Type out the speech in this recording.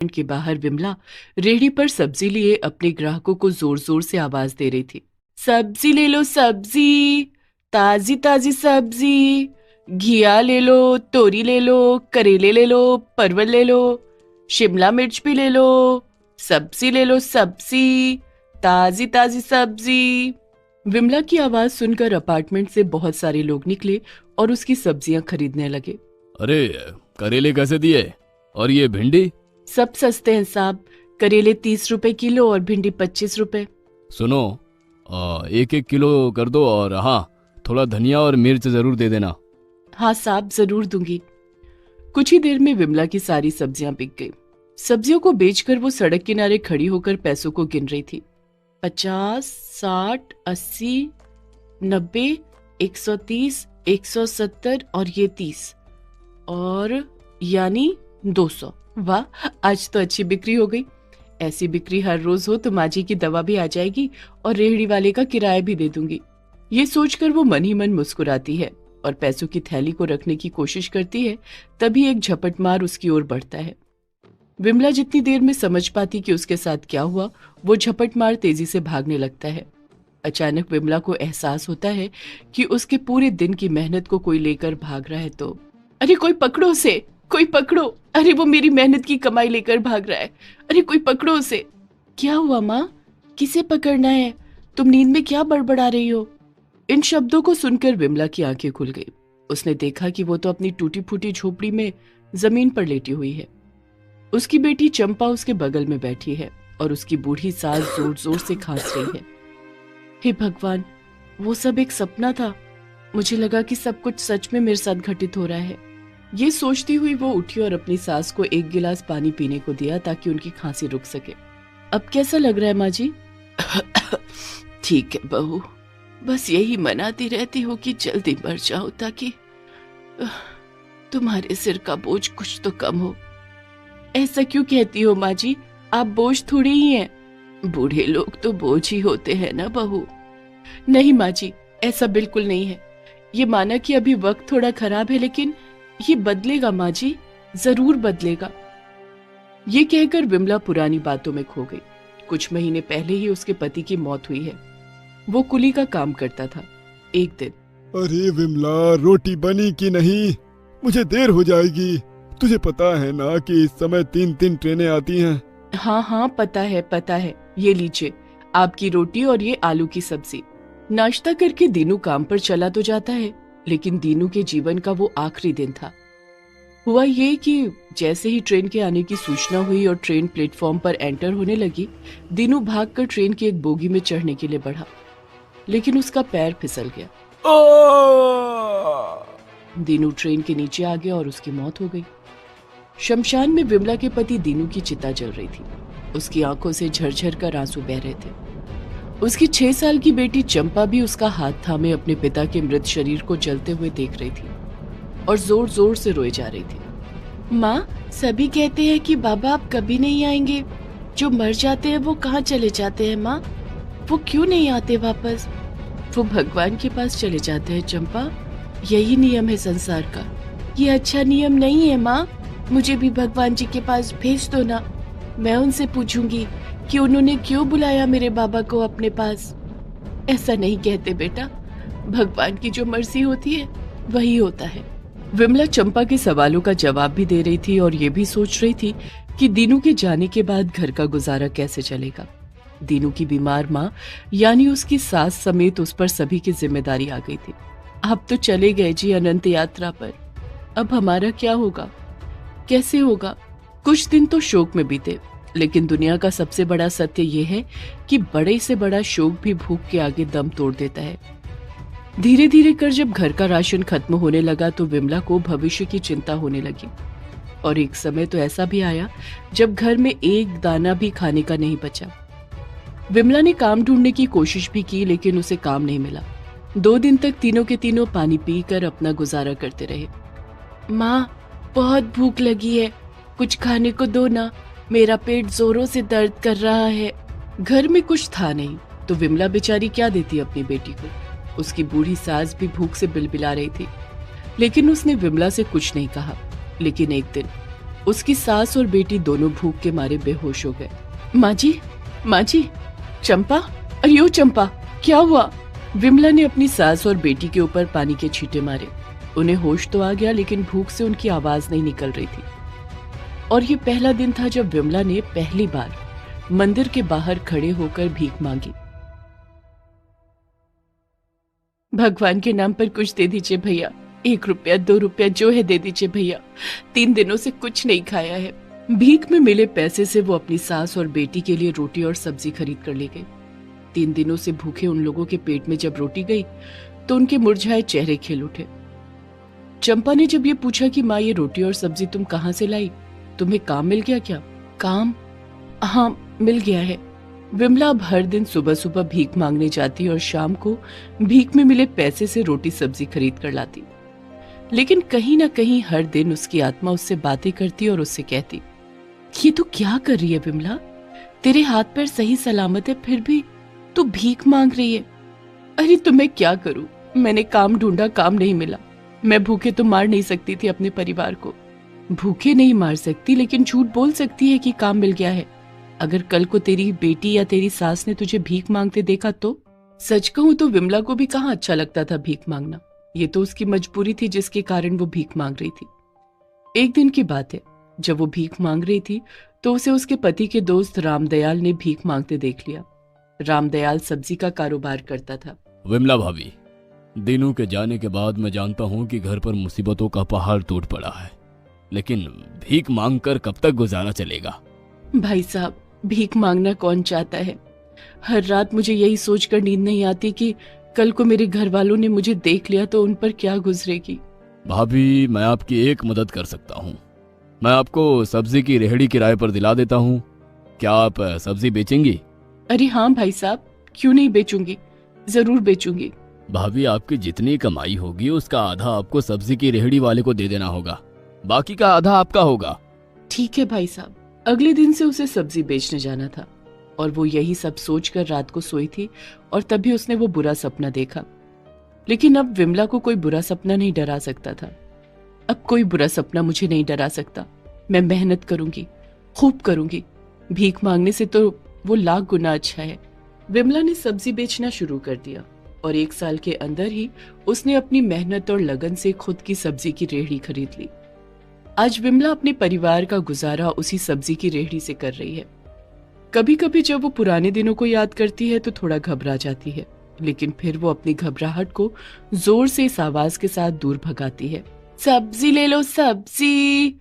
के बाहर विमला रेहड़ी पर सब्जी लिए अपने ग्राहकों को जोर जोर से आवाज दे रही थी। सब्जी ले लो, सब्जी, ताजी ताजी सब्जी, घिया ले लो, तोरी ले लो, करेले ले लो, परवल ले लो, शिमला मिर्च भी ले लो, सब्जी ले लो, सब्जी, ताजी ताजी सब्जी। विमला की आवाज सुनकर अपार्टमेंट से बहुत सारे लोग निकले और उसकी सब्जियां खरीदने लगे। अरे करेले कैसे दिए और ये भिंडी? सब सस्ते हैं साहब, करेले 30 रुपए किलो और भिंडी 25 रुपए। सुनो, 1-1 किलो कर दो और हाँ, थोड़ा धनिया और मिर्च जरूर दे देना। हाँ साहब, जरूर दूंगी। कुछ ही देर में विमला की सारी सब्जियां बिक गई। सब्जियों को बेचकर वो सड़क किनारे खड़ी होकर पैसों को गिन रही थी। 50, 60, 80, 90, 130, 170 और ये 30 और यानी 200। वाह, आज तो अच्छी बिक्री हो गई। ऐसी बिक्री हर रोज हो तो माँ जी की दवा भी आ जाएगी और रेहड़ी वाले का किराया भी दे दूंगी। ये सोचकर वो मन ही मन मुस्कुराती है और पैसों की थैली को रखने की कोशिश करती है। तभी एक झपट मार उसकी ओर बढ़ता है। विमला जितनी देर में समझ पाती कि उसके साथ क्या हुआ, वो झपट मार तेजी से भागने लगता है। अचानक विमला को एहसास होता है कि उसके पूरे दिन की मेहनत को कोई लेकर भाग रहा है। तो अरे कोई पकड़ो उसे, कोई पकड़ो, अरे वो मेरी मेहनत की कमाई लेकर भाग रहा है, अरे कोई पकड़ो उसे। क्या हुआ माँ, किसे पकड़ना है? तुम नींद में क्या बड़बड़ा रही हो? इन शब्दों को सुनकर विमला की आंखें खुल गई। उसने देखा कि वो तो अपनी टूटी फूटी झोपड़ी में जमीन पर लेटी हुई है। उसकी बेटी चंपा उसके बगल में बैठी है और उसकी बूढ़ी सास जोर जोर से खांस रही है। हे भगवान, वो सब एक सपना था। मुझे लगा कि सब कुछ सच में मेरे साथ घटित हो रहा है। ये सोचती हुई वो उठी और अपनी सास को 1 गिलास पानी पीने को दिया ताकि उनकी खांसी रुक सके। अब कैसा लग रहा है माँ जी? ठीक है बहू, बस यही मनाती रहती हो कि जल्दी मर जाओ ताकि तुम्हारे सिर का बोझ कुछ तो कम हो। ऐसा क्यों कहती हो माँ जी? आप बोझ थोड़ी ही हैं। बूढ़े लोग तो बोझ ही होते हैं ना बहू। नहीं माँ जी, ऐसा बिल्कुल नहीं है। ये माना कि अभी वक्त थोड़ा खराब है, लेकिन ये बदलेगा माँ जी, जरूर बदलेगा। ये कहकर विमला पुरानी बातों में खो गई। कुछ महीने पहले ही उसके पति की मौत हुई है। वो कुली का काम करता था। एक दिन, अरे विमला, रोटी बनी कि नहीं? मुझे देर हो जाएगी। तुझे पता है ना कि इस समय 3-3 ट्रेनें आती हैं। हाँ हाँ पता है पता है, ये लीजिए आपकी रोटी और ये आलू की सब्जी। नाश्ता करके दीनू काम पर चला तो जाता है, लेकिन दीनू के जीवन का वो आखिरी दिन था। हुआ ये कि जैसे ही ट्रेन के आने की सूचना हुई और ट्रेन प्लेटफॉर्म पर एंटर होने लगी, दीनू भागकर ट्रेन की एक बोगी में चढ़ने के लिए बढ़ा, लेकिन उसका पैर फिसल गया। दीनू ट्रेन के नीचे आ गया और उसकी मौत हो गई। शमशान में विमला के पति दीनू की चिता जल रही थी। उसकी आंखों से झरझर कर आंसू बह रहे थे। उसकी 6 साल की बेटी चंपा भी उसका हाथ थामे अपने पिता के मृत शरीर को जलते हुए देख रही थी और जोर जोर से रोए जा रही थी। माँ, सभी कहते हैं कि बाबा आप कभी नहीं आएंगे। जो मर जाते हैं वो कहाँ चले जाते हैं माँ? वो क्यों नहीं आते वापस? वो भगवान के पास चले जाते हैं चंपा। यही नियम है संसार का। ये अच्छा नियम नहीं है माँ। मुझे भी भगवान जी के पास भेज दो ना। मैं उनसे पूछूंगी कि उन्होंने क्यों बुलाया मेरे बाबा को अपने पास। ऐसा नहीं कहते बेटा, भगवान की जो मर्जी होती है वही होता है। विमला चंपा के सवालों का जवाब भी दे रही थी और ये भी सोच रही थी कि दीनू के जाने के बाद घर का गुजारा कैसे चलेगा। दीनू की बीमार माँ यानी उसकी सास समेत उस पर सभी की जिम्मेदारी आ गई थी। आप तो चले गए जी अनंत यात्रा पर, अब हमारा क्या होगा, कैसे होगा? कुछ दिन तो शोक में बीते, लेकिन दुनिया का सबसे बड़ा सत्य यह है कि बड़े से बड़ा शोक भी भूख के आगे दम तोड़ देता है। धीरे धीरे कर जब घर का राशन खत्म होने लगा तो विमला को भविष्य की चिंता होने लगी। और एक समय तो ऐसा भी आया जब घर में एक दाना भी खाने का नहीं बचा। विमला ने काम ढूंढने की कोशिश भी की, लेकिन उसे काम नहीं मिला। 2 दिन तक तीनों के तीनों पानी पीकर अपना गुजारा करते रहे। माँ, बहुत भूख लगी है, कुछ खाने को दो ना, मेरा पेट जोरों से दर्द कर रहा है। घर में कुछ था नहीं तो विमला बेचारी क्या देती अपनी बेटी को। उसकी बूढ़ी सास भी भूख से बिलबिला रही थी, लेकिन उसने विमला से कुछ नहीं कहा। लेकिन एक दिन उसकी सास और बेटी दोनों भूख के मारे बेहोश हो गए। माँ जी, चंपा, अरे ओ चंपा, क्या हुआ? विमला ने अपनी सास और बेटी के ऊपर पानी के छींटे मारे। उन्हें होश तो आ गया, लेकिन भूख से उनकी आवाज नहीं निकल रही थी। और ये पहला दिन था जब विमला ने पहली बार मंदिर के बाहर खड़े होकर भीख मांगी। भगवान के नाम पर कुछ दे दीजिए भैया, 1 रुपया 2 रुपया जो है दे दीजिए भैया, 3 दिनों से कुछ नहीं खाया है। भीख में मिले पैसे से वो अपनी सास और बेटी के लिए रोटी और सब्जी खरीद कर ले गई। 3 दिनों से भूखे उन लोगों के पेट में जब रोटी गई तो उनके मुरझाए चेहरे खिल उठे। चंपा ने जब ये पूछा कि माँ, ये रोटी और सब्जी तुम कहाँ से लाई? तुम्हें काम मिल गया क्या? काम? हाँ, मिल गया है। विमला अब हर दिन सुबह सुबह भीख मांगने जाती और शाम को भीख में मिले पैसे से रोटी सब्जी खरीद कर लाती। लेकिन कहीं ना कहीं हर दिन उसकी आत्मा उससे बातें करती और उससे कहती, ये तू क्या कर रही है विमला? तेरे हाथ पैर सही सलामत है, फिर भी तू भीख मांग रही है। अरे तो मैं क्या करूं? मैंने काम ढूंढा, काम नहीं मिला। मैं भूखे तो मार नहीं सकती थी अपने परिवार को। भूखे नहीं मार सकती, लेकिन झूठ बोल सकती है कि काम मिल गया है। अगर कल को तेरी बेटी या तेरी सास ने तुझे भीख मांगते देखा तो? सच कहूं तो विमला को भी कहाँ अच्छा लगता था भीख मांगना। ये तो उसकी मजबूरी थी जिसके कारण वो भीख मांग रही थी। एक दिन की बात है, जब वो भीख मांग रही थी तो उसे उसके पति के दोस्त रामदयाल ने भीख मांगते देख लिया। रामदयाल सब्जी का कारोबार करता था। विमला भाभी, दिनू के जाने के बाद मैं जानता हूँ कि घर पर मुसीबतों का पहाड़ टूट पड़ा है, लेकिन भीख मांगकर कब तक गुजारा चलेगा? भाई साहब, भीख मांगना कौन चाहता है? हर रात मुझे यही सोचकर नींद नहीं आती कि कल को मेरे घर वालों ने मुझे देख लिया तो उन पर क्या गुजरेगी। भाभी, मैं आपकी एक मदद कर सकता हूँ। मैं आपको सब्जी की रेहड़ी किराए पर दिला देता हूँ। क्या आप सब्जी बेचेंगी? अरे हाँ भाई साहब, क्यों नहीं बेचूंगी, जरूर बेचूंगी। भाभी, आपकी जितनी कमाई होगी उसका आधा आपको सब्जी की रेहड़ी वाले को दे देना होगा, बाकी का आधा आपका होगा। ठीक है भाई साहब। अगले दिन से उसे सब्जी बेचने जाना था और वो यही सब सोचकर रात को सोई थी और तभी उसने वो बुरा सपना देखा। लेकिन अब विमला को कोई बुरा सपना नहीं डरा सकता था। अब कोई बुरा सपना मुझे नहीं डरा सकता। मैं मेहनत करूंगी, खूब करूंगी। भीख मांगने से तो वो लाख गुना अच्छा है। विमला ने सब्जी बेचना शुरू कर दिया और 1 साल के अंदर ही उसने अपनी मेहनत और लगन से खुद की सब्जी की रेहड़ी खरीद ली। आज विमला अपने परिवार का गुजारा उसी सब्जी की रेहड़ी से कर रही है। कभी कभी जब वो पुराने दिनों को याद करती है तो थोड़ा घबरा जाती है, लेकिन फिर वो अपनी घबराहट को जोर से इस आवाज के साथ दूर भगाती है, सब्जी ले लो सब्जी।